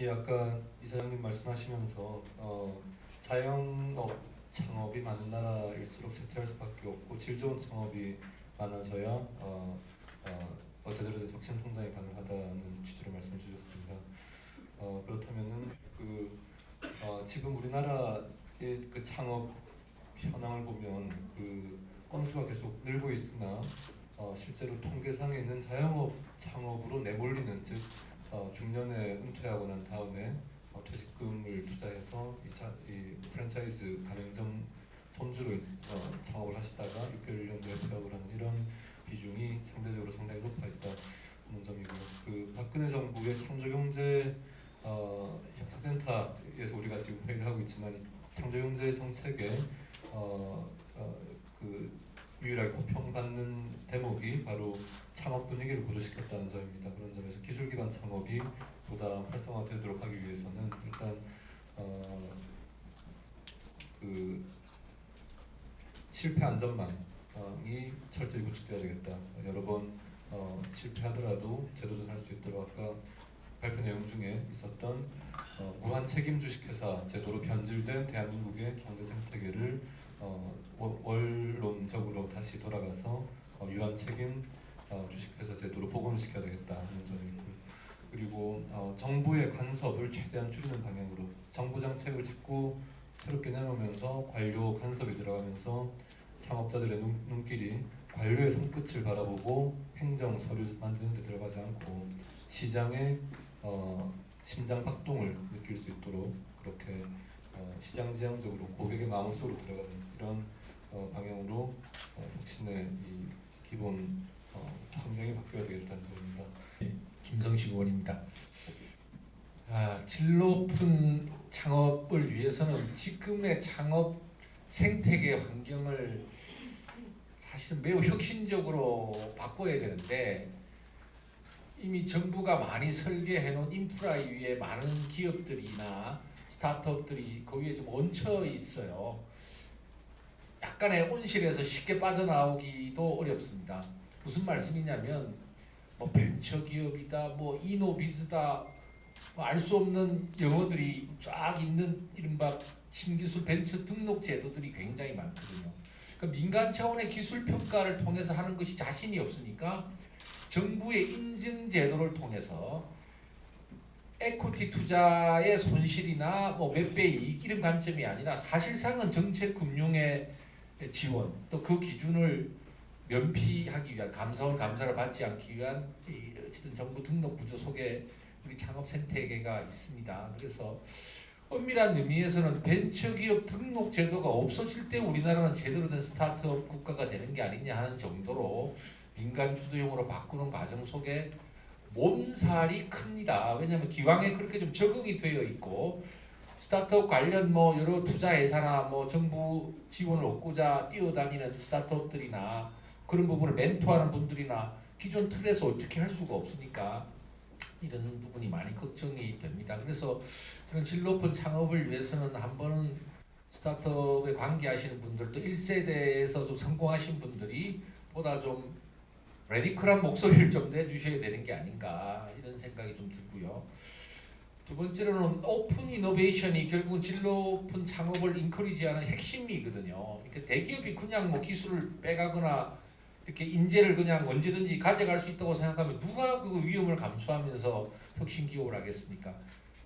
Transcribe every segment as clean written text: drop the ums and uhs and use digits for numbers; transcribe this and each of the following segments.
예, 아까 이사장님 말씀하시면서 자영업 창업이 많은 나라일수록 쇠퇴할 수밖에 없고 질 좋은 창업이 많아져야 제대로 된 혁신 성장이 가능하다는 취지로 말씀 주셨습니다. 그렇다면은 지금 우리나라의 그 창업 현황을 보면 그 건수가 계속 늘고 있으나 실제로 통계상에는 자영업 창업으로 내몰리는 즉 중년에 은퇴하고 난 다음에 퇴직금을 투자해서 이 프랜차이즈 가맹점 점주로 창업을 하시다가 6개월 정도에 폐업을 하는 이런 비중이 상대적으로 상당히 높아 있다는 점이고요. 그 박근혜 정부의 창조경제 혁신센터에서 우리가 지금 회의를 하고 있지만 창조경제 정책에 그 유일하게 고평받는 대목이 바로 창업 분위기를 고조시켰다는 점입니다. 그런 점에서 기술기반 창업이 보다 활성화되도록 하기 위해서는 일단 그 실패 안전망이 철저히 구축되어야 되겠다. 여러 번 실패하더라도 재도전할 수 있도록 아까 발표 내용 중에 있었던 무한 책임 주식회사 제도로 변질된 대한민국의 경제 생태계를 원론적으로 다시 돌아가서 유한 책임 주식회사 제도로 복원시켜야 되겠다 하는 점이 있고요. 그리고 정부의 간섭을 최대한 줄이는 방향으로 정부 정책을 자꾸 새롭게 내놓으면서 관료 간섭이 들어가면서 창업자들의 눈길이 관료의 손끝을 바라보고 행정 서류 만드는 데 들어가지 않고 시장의 심장 박동을 느낄 수 있도록 그렇게 시장 지향적으로 고객의 마음속으로 들어가는 이런 방향으로 혁신의 이 기본 환경이 바뀌어야 되겠다는 점입니다. 김성식 의원입니다. 질 높은 창업을 위해서는 지금의 창업 생태계 환경을 사실 매우 혁신적으로 바꿔야 되는데 이미 정부가 많이 설계해 놓은 인프라 위에 많은 기업들이나 스타트업들이 거기에 좀 얹혀 있어요. 약간의 온실에서 쉽게 빠져나오기도 어렵습니다. 무슨 말씀이냐면 뭐 벤처기업이다, 뭐 이노비즈다, 알 수 없는 영어들이 쫙 있는 이른바 신기술 벤처 등록 제도들이 굉장히 많거든요. 그러니까 민간 차원의 기술 평가를 통해서 하는 것이 자신이 없으니까 정부의 인증 제도를 통해서 에코티 투자의 손실이나 뭐 몇 배 이익 이런 관점이 아니라 사실상은 정책 금융의 지원 또 그 기준을 면피하기 위한 감사원 감사를 받지 않기 위한 어쨌든 정부 등록 구조 속에 우리 창업 생태계가 있습니다. 그래서 엄밀한 의미에서는 벤처기업 등록 제도가 없어질 때 우리나라는 제대로 된 스타트업 국가가 되는 게 아니냐 하는 정도로 민간 주도형으로 바꾸는 과정 속에 몸살이 큽니다. 왜냐하면 기왕에 그렇게 좀 적응이 되어 있고 스타트업 관련 뭐 여러 투자 회사나 뭐 정부 지원을 얻고자 뛰어다니는 스타트업들이나 그런 부분을 멘토하는 분들이나 기존 틀에서 어떻게 할 수가 없으니까 이런 부분이 많이 걱정이 됩니다. 그래서 저는 질 높은 창업을 위해서는 한 번은 스타트업에 관계하시는 분들도 1세대에서 좀 성공하신 분들이 보다 좀 레디컬한 목소리를 좀 내주셔야 되는 게 아닌가 이런 생각이 좀 들고요. 두 번째로는 오픈 이노베이션이 결국은 질 높은 창업을 인커리지하는 핵심이거든요. 이렇게 대기업이 그냥 뭐 기술을 빼가거나 이렇게 인재를 그냥 언제든지 가져갈 수 있다고 생각하면 누가 그 위험을 감수하면서 혁신 기업을 하겠습니까?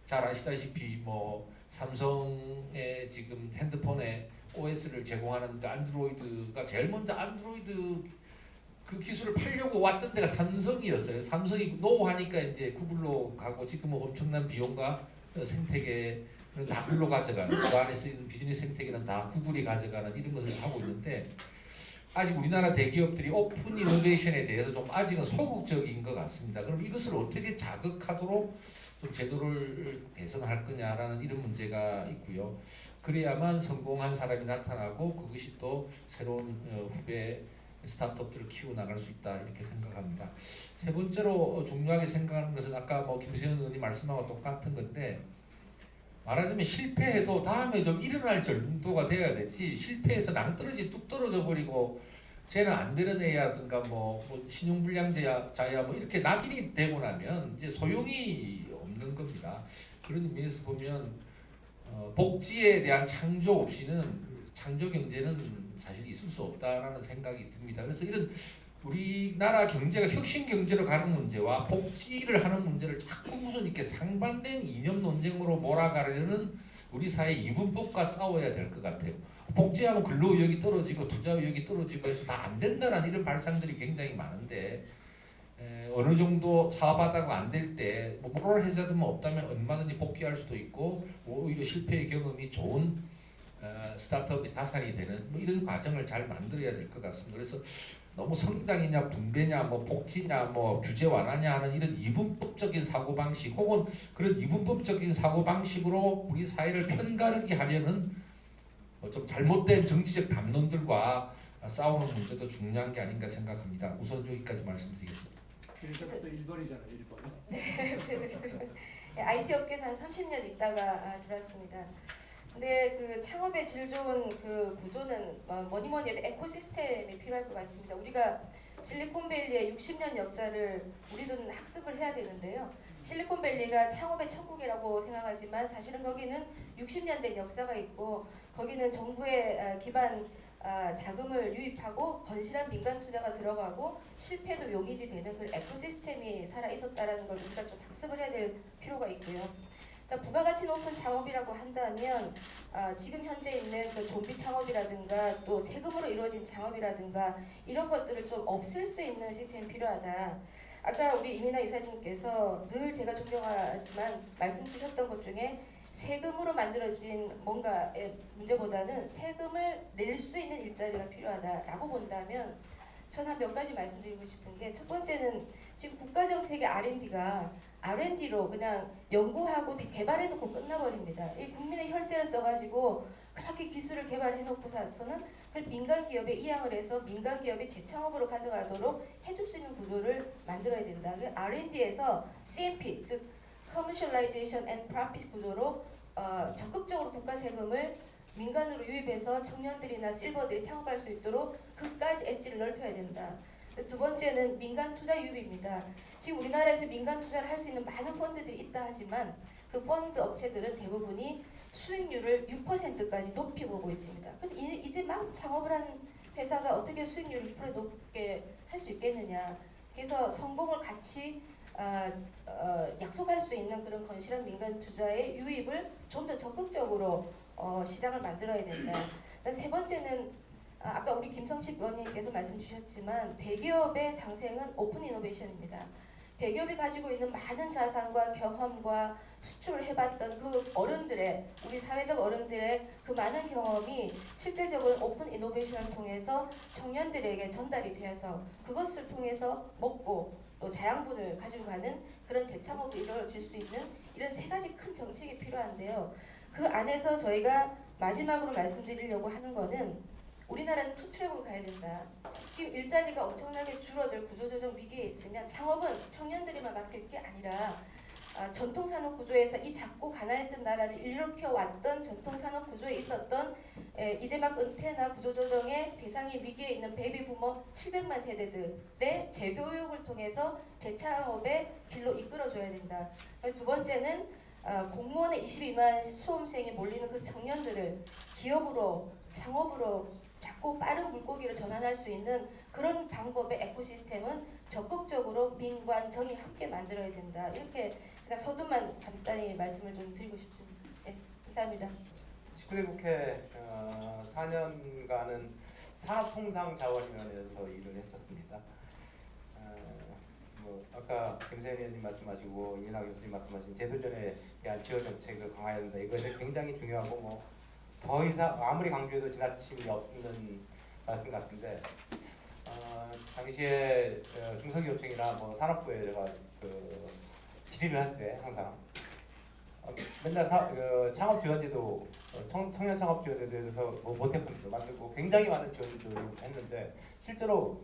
잘 아시다시피 뭐 삼성의 지금 핸드폰에 OS를 제공하는 그 안드로이드가 제일 먼저 안드로이드 그 기술을 팔려고 왔던 데가 삼성이었어요. 삼성이 노하니까 이제 구글로 가고 지금은 엄청난 비용과 생태계는 다 글로 가져가는 그 안에 쓰이는 비즈니스 생태계는 다 구글이 가져가는 이런 것을 하고 있는데 아직 우리나라 대기업들이 오픈 이노베이션에 대해서 좀 아직은 소극적인 것 같습니다. 그럼 이것을 어떻게 자극하도록 좀 제도를 개선할 거냐라는 이런 문제가 있고요. 그래야만 성공한 사람이 나타나고 그것이 또 새로운 후배 스타트업들을 키워나갈 수 있다 이렇게 생각합니다. 세 번째로 중요하게 생각하는 것은 아까 뭐 김세현 의원이 말씀하고 똑같은 건데 말하자면 실패해도 다음에 좀 일어날 정도가 돼야 되지 실패해서 낭떠러지 뚝 떨어져 버리고 쟤는 안 되는 애야든가 뭐 신용불량자야 뭐 이렇게 낙인이 되고 나면 이제 소용이 없는 겁니다. 그런 의미에서 보면 복지에 대한 창조 없이는 창조 경제는 사실 있을 수 없다라는 생각이 듭니다. 그래서 이런 우리나라 경제가 혁신 경제로 가는 문제와 복지를 하는 문제를 자꾸 무슨 이렇게 상반된 이념 논쟁으로 몰아가려는 우리 사회 이분법과 싸워야 될 것 같아요. 복지하면 근로 의욕이 떨어지고 투자 의욕이 떨어지고 해서 다 안 된다는 이런 발상들이 굉장히 많은데 어느 정도 사업하다가 안 될 때 뭐 모랄 해자든 뭐 없다면 얼마든지 복귀할 수도 있고 오히려 실패의 경험이 좋은 스타트업이 다살이 되는 뭐 이런 과정을 잘 만들어야 될 것 같습니다. 그래서 너무 성장이냐 분배냐 뭐 복지냐 뭐 규제 완화냐 하는 이런 이분법적인 사고 방식 혹은 그런 이분법적인 사고 방식으로 우리 사회를 편가르게 하려는 좀 잘못된 정치적 담론들과 싸우는 문제도 중요한 게 아닌가 생각합니다. 우선 여기까지 말씀드리겠습니다. 그래서 또 1번이잖아요. 1번. IT 업계에서 한 30년 있다가 들어왔습니다. 근데 그 창업의 질 좋은 그 구조는 뭐니 해도 에코시스템이 필요할 것 같습니다. 우리가 실리콘밸리의 60년 역사를 우리는 학습을 해야 되는데요. 실리콘밸리가 창업의 천국이라고 생각하지만 사실은 거기는 60년 된 역사가 있고 거기는 정부의 기반 자금을 유입하고 건실한 민간 투자가 들어가고 실패도 용인이 되는 그 에코시스템이 살아 있었다라는 걸 우리가 좀 학습을 해야 될 필요가 있고요. 부가가치 높은 창업이라고 한다면 지금 현재 있는 그 좀비 창업이라든가 또 세금으로 이루어진 창업이라든가 이런 것들을 좀 없앨 수 있는 시스템이 필요하다. 아까 우리 이민아 이사님께서 늘 제가 존경하지만 말씀 주셨던 것 중에 세금으로 만들어진 뭔가의 문제보다는 세금을 낼 수 있는 일자리가 필요하다라고 본다면 저는 한 몇 가지 말씀드리고 싶은 게 첫 번째는 지금 국가정책의 R&D로 그냥 연구하고 개발해놓고 끝나버립니다. 이 국민의 혈세를 써가지고 그렇게 기술을 개발해놓고서는 그걸 민간 기업에 이양을 해서 민간 기업이 재창업으로 가져가도록 해줄 수 있는 구조를 만들어야 된다. R&D에서 CMP 즉 Commercialization and Profit 구조로 적극적으로 국가 세금을 민간으로 유입해서 청년들이나 실버들이 창업할 수 있도록 그까지 엣지를 넓혀야 된다. 두 번째는 민간 투자 유입입니다. 지금 우리나라에서 민간 투자를 할 수 있는 많은 펀드들이 있다 하지만 그 펀드 업체들은 대부분이 수익률을 6%까지 높이 보고 있습니다. 근데 이제 막 창업을 한 회사가 어떻게 수익률을 6% 높게 할 수 있겠느냐. 그래서 성공을 같이 약속할 수 있는 그런 건실한 민간 투자의 유입을 좀 더 적극적으로 시장을 만들어야 된다. 세 번째는 아까 우리 김성식 의원님께서 말씀 주셨지만 대기업의 상생은 오픈 이노베이션입니다. 대기업이 가지고 있는 많은 자산과 경험과 수출을 해봤던 그 어른들의 우리 사회적 어른들의 그 많은 경험이 실질적으로 오픈 이노베이션을 통해서 청년들에게 전달이 되어서 그것을 통해서 먹고 또 자양분을 가지고 가는 그런 재창업이 이루어질 수 있는 이런 세 가지 큰 정책이 필요한데요. 그 안에서 저희가 마지막으로 말씀드리려고 하는 거는 우리나라는 투트랙으로 가야 된다. 지금 일자리가 엄청나게 줄어들 구조조정 위기에 있으면 창업은 청년들에만 맡길 게 아니라 전통산업 구조에서 이 작고 가난했던 나라를 일으켜왔던 전통산업 구조에 있었던 이제 막 은퇴나 구조조정의 대상이 위기에 있는 베이비부머 700만 세대들의 재교육을 통해서 재창업의 길로 이끌어줘야 된다. 두 번째는 공무원의 22만 수험생이 몰리는 그 청년들을 기업으로 창업으로 작고 빠른 물고기로 전환할 수 있는 그런 방법의 에코시스템은 적극적으로 민관 정이 함께 만들어야 된다. 이렇게 그냥 서두만 간단히 말씀을 좀 드리고 싶습니다. 네, 감사합니다. 19대 국회 4년간은 산업통상자원위원회에서 일을 했었습니다. 아까 김세현 의원님 말씀하시고 이민아 교수님 말씀하신 제도전에 대한 지원 정책을 강화해야 된다. 이것이 굉장히 중요하고 더 이상 아무리 강조해도 지나침이 없는 말씀 같은데 당시에 중소기업청이나 산업부에 제가 질의를 할 때 항상 맨날 창업 지원제도 청년 창업 지원에 대해서 모태펀드 만들고 굉장히 많은 지원들을 했는데 실제로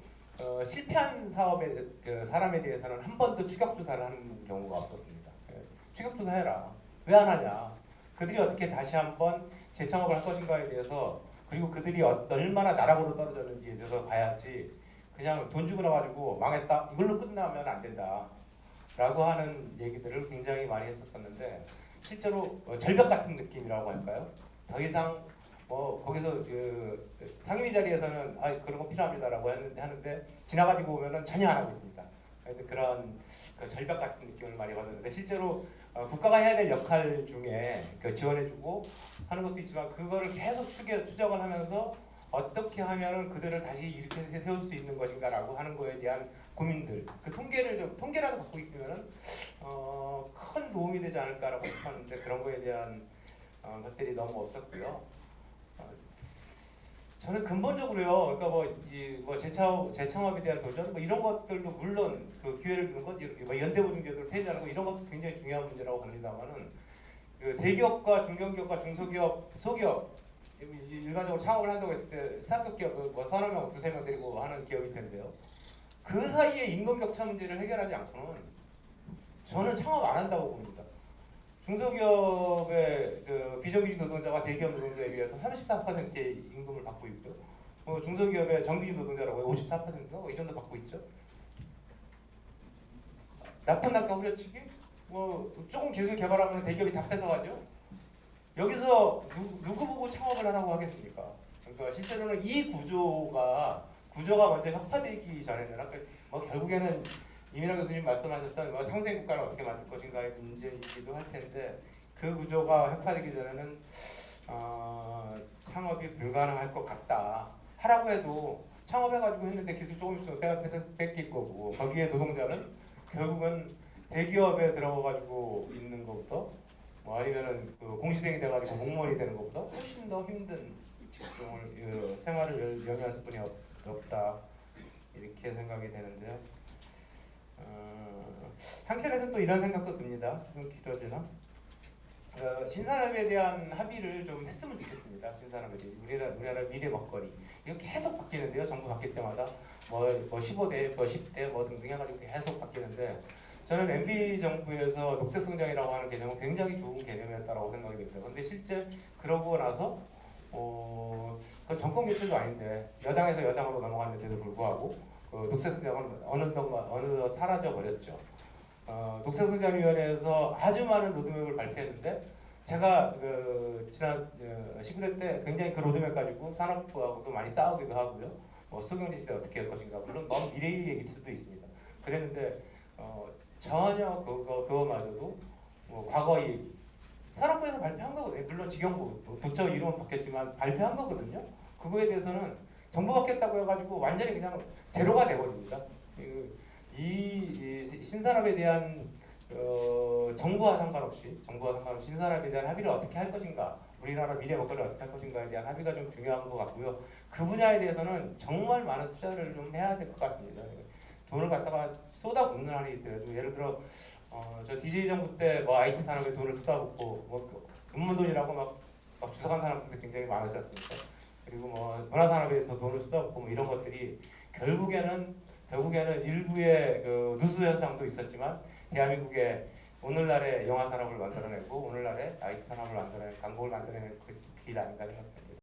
실패한 사업의 사람에 대해서는 한 번도 추격 조사를 하는 경우가 없었습니다. 추격 조사해라. 왜 안 하냐? 그들이 어떻게 다시 한번 재창업을 할 것인가에 대해서 그리고 그들이 얼마나 나락으로 떨어졌는지에 대해서 봐야지 그냥 돈 주고 나가지고 망했다 이걸로 끝나면 안 된다 라고 하는 얘기들을 굉장히 많이 했었었는데 실제로 절벽 같은 느낌이라고 할까요? 더 이상 뭐 거기서 그 상임위 자리에서는 아 그런 거 필요합니다라고 하는데 지나가지고 오면은 전혀 안 하고 있습니다. 그래서 그런 그 절벽 같은 느낌을 많이 받았는데 실제로 국가가 해야 될 역할 중에 그 지원해주고 하는 것도 있지만 그거를 계속 추적을 하면서 어떻게 하면은 그들을 다시 이렇게 세울 수 있는 것인가라고 하는 거에 대한 고민들, 그 통계라도 갖고 있으면은 큰 도움이 되지 않을까라고 싶었는데 그런 거에 대한 것들이 너무 없었고요. 저는 근본적으로요, 그러니까 뭐 재창업에 대한 도전, 뭐 이런 것들도 물론 그 기회를 주는 것, 뭐 연대보증제도를 폐지하는 거 이런 것도 굉장히 중요한 문제라고 봅니다만은 그 대기업과 중견기업과 중소기업, 소기업 일반적으로 창업을 한다고 했을 때 스타트업 기업 뭐 서너 명, 두세 명 데리고 하는 기업일 텐데요. 그 사이에 임금 격차 문제를 해결하지 않고는 저는 창업 안 한다고 봅니다. 중소기업의 그 비정규직 노동자가 대기업 노동자에 비해서 34%의 임금을 받고 있고요. 중소기업의 정규직 노동자라고 54%가 이 정도 받고 있죠. 낙헌낙하 후려치기? 뭐 조금 기술 개발하면 대기업이 다 뺏어가죠. 여기서 누구 보고 창업을 하라고 하겠습니까? 그러니까 실제로는 이 구조가 먼저 혁파되기 전에는 아까 뭐 결국에는 이민환 교수님 말씀하셨던 뭐 상생 국가를 어떻게 만들 것인가의 문제이기도 할 텐데 그 구조가 혁파되기 전에는 창업이 불가능할 것 같다. 하라고 해도 창업해가지고 했는데 기술 조금 있으면 뺏길 거고 거기에 노동자는 결국은 대기업에 들어가가지고 있는 것부터 뭐 아니면은 그 공시생이 돼가지고 공무원이 되는 것보다 훨씬 더 힘든 직종을 생활을 영위할 수뿐이 없다 이렇게 생각이 되는데요. 한편에서 또 이런 생각도 듭니다. 좀 길어지나? 신산업에 대한 합의를 좀 했으면 좋겠습니다. 신산업에 대해 우리나라 미래 먹거리 이거 계속 바뀌는데요. 정부 바뀔 때마다 뭐 15대, 뭐 10대 뭐 등등 해가지고 계속 바뀌는데 저는 MB 정부에서 녹색 성장이라고 하는 개념은 굉장히 좋은 개념이었다고 생각이 됩니다. 그런데 실제 그러고 나서 그건 정권 교체도 아닌데 여당에서 여당으로 넘어갔는데도 불구하고 그 녹색 성장은 어느덧 사라져 버렸죠. 녹색성장위원회에서 아주 많은 로드맵을 발표했는데 제가 그 지난 19대 때 굉장히 그 로드맵 가지고 산업부하고도 많이 싸우기도 하고요. 뭐 수경제 시대 어떻게 할 것인가 물론 너무 미래 얘기일 수도 있습니다. 그랬는데 전혀 그거마저도 뭐 과거의 산업부에서 발표한 거거든요. 물론 직영부 부처 이름은 바뀌었지만 발표한 거거든요. 그거에 대해서는 정부 바뀌었다고 해가지고 완전히 그냥 제로가 돼버립니다. 이 신산업에 대한 정부와 상관없이 신산업에 대한 합의를 어떻게 할 것인가, 우리나라 미래 먹거리를 어떻게 할 것인가에 대한 합의가 좀 중요한 것 같고요. 그 분야에 대해서는 정말 많은 투자를 좀 해야 될 것 같습니다. 돈을 갖다가 쏟아붓는 한이 있더라도 예를 들어 저 DJ 정부 때 뭐 IT 산업에 돈을 쏟아붓고 뭐 음모돈이라고 막 주석한 사람들도 굉장히 많았지 않습니까? 그리고 뭐 문화산업에서 돈을 쏟아붓고 뭐 이런 것들이 결국에는 일부의 그 누수 현상도 있었지만 대한민국의 오늘날의 영화 산업을 만들어내고 오늘날의 IT 산업을 만들어낸 강국을 만들어낸 그 길 아닌가 생각합니다.